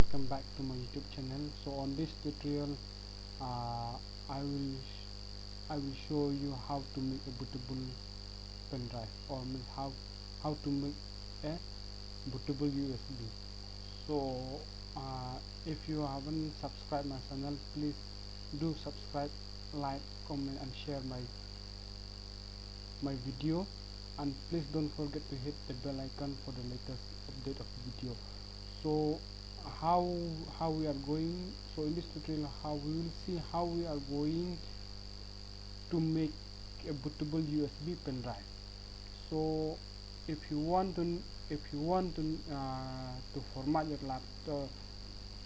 welcome back to my YouTube channel. So on this tutorial I will show you how to make a bootable pen drive, or how to make a bootable USB. So if you haven't subscribed my channel, please do subscribe, like, comment and share my video, and please don't forget to hit the bell icon for the latest update of video. So how we are going, so in this tutorial how we will see how we are going to make a bootable USB pen drive. So if you want to format your laptop,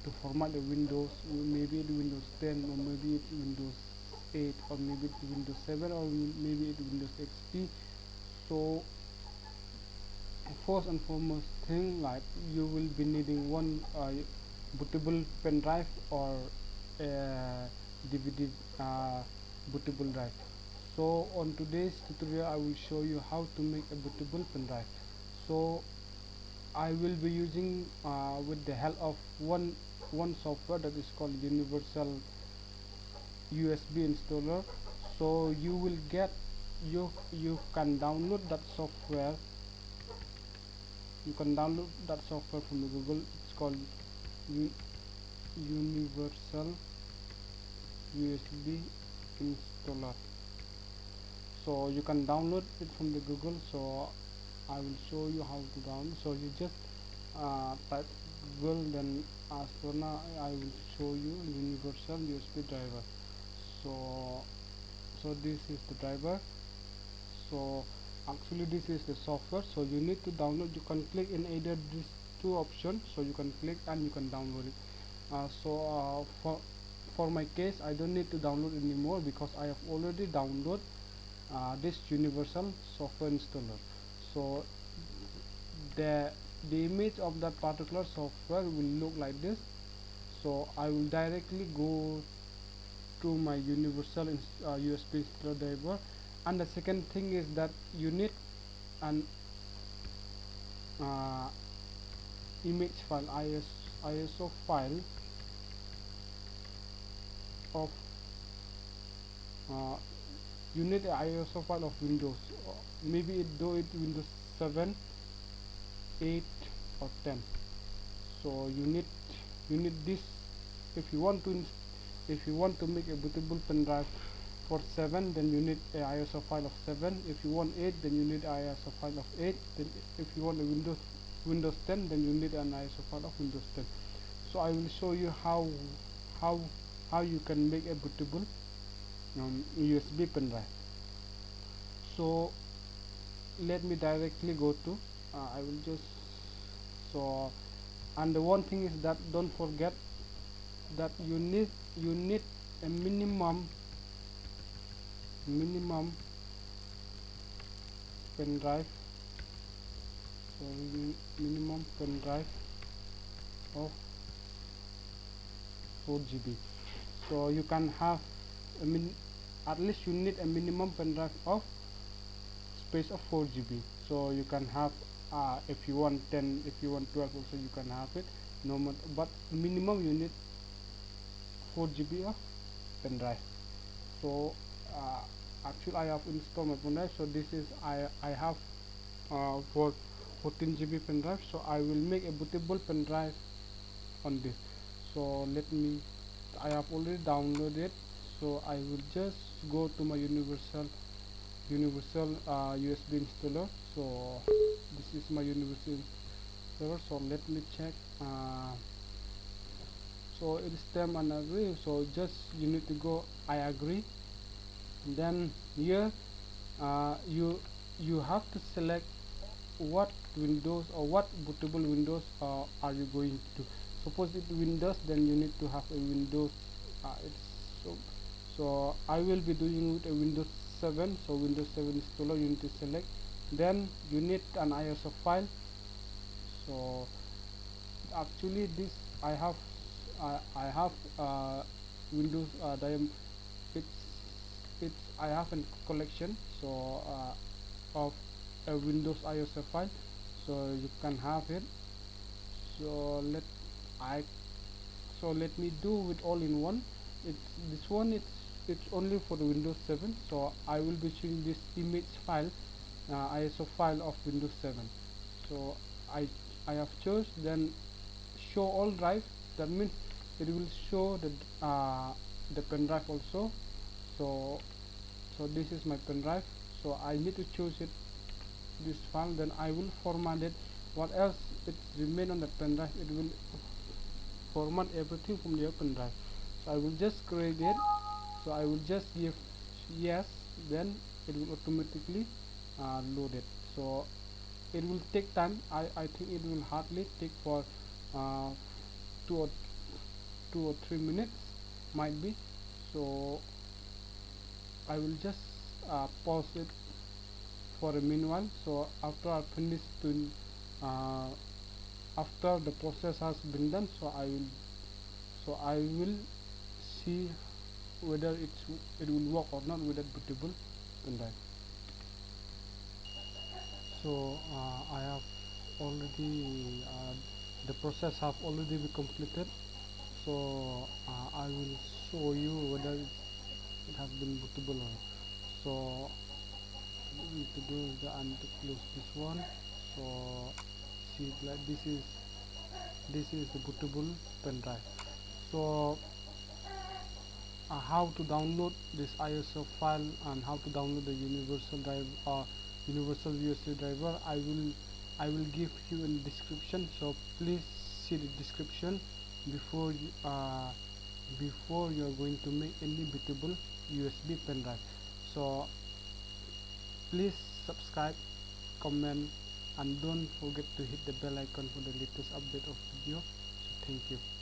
to format the Windows, maybe it's Windows 10, or maybe it's Windows 8, or maybe it's Windows 7, or maybe it's Windows XP. So first and foremost thing, like, you will be needing one bootable pen drive or DVD bootable drive. So on today's tutorial I will show you how to make a bootable pen drive. So I will be using with the help of one software that is called Universal USB installer. So you will get, you can download that software. You can download that software from the Google. It's called Universal USB installer. So you can download it from the Google. So I will show you how to download. So you just type Google, then as for now I will show you Universal USB driver. So this is the driver. So actually this is the software. So you need to download. You can click in either these two options. So you can click and you can download it. For my case, I don't need to download anymore because I have already downloaded this Universal software installer. So the image of that particular software will look like this. So I will directly go to my Universal USB installer driver. And the second thing is that you need an image file, ISO file of you need an ISO file of Windows, maybe though it Windows 7, 8 or 10. So you need this if you want to make a bootable pen drive for 7, then you need a ISO file of 7. If you want 8, then you need ISO file of 8. Then if you want a Windows 10, then you need an ISO file of Windows 10. So I will show you how you can make a bootable USB pen drive. So let me directly go to I will just, so, and the one thing is that don't forget that you need a minimum pen drive. So minimum pen drive of 4 GB. So you can have at least you need a minimum pen drive of space of 4 GB. So you can have if you want 10, if you want 12 also you can have it, no matter, but minimum you need 4 GB of pen drive. So actually I have installed my pen drive. So this is I have for 14 GB pen drive. So I will make a bootable pen drive on this. So I have already downloaded. So I will just go to my Universal USB installer. So this is my Universal installer. So let me check. So it is term and agree. So just you need to go I agree. Then here you have to select what Windows or what bootable Windows are you going to. Suppose it's Windows, then you need to have a Windows. So I will be doing with a Windows 7. So Windows 7 installer you need to select. Then you need an ISO file. So actually this I have Windows it's I have a collection. So of a Windows ISO file. So you can have it. So I so let me do with all-in-one. It's this one, it's only for the Windows 7, so I will be showing this image file, ISO file of Windows 7. So I I have chose then show all drive. That means it will show the pen drive also. So this is my pen drive, so I need to choose it, this file, then I will format it. What else it remain on the pen drive, it will format everything from the pen drive. So I will just create it, so I will just give yes, then it will automatically load it. So it will take time. I think it will hardly take for uh, 2 or 3 minutes, might be. So I will just pause it for a meanwhile. So after I finish to uh, after the process has been done, so I will see whether it will work or not with that bootable pendrive. So I have already the process have already been completed. So I will show you whether it has been bootable or not. So what we need to do is that I need to close this one. So see, like this is the bootable pen drive. So how to download this ISO file and how to download the universal drive universal USB driver, I will give you in the description. So please see the description before you are going to make any bootable USB pen drive. So please subscribe, comment, and don't forget to hit the bell icon for the latest update of video. So thank you.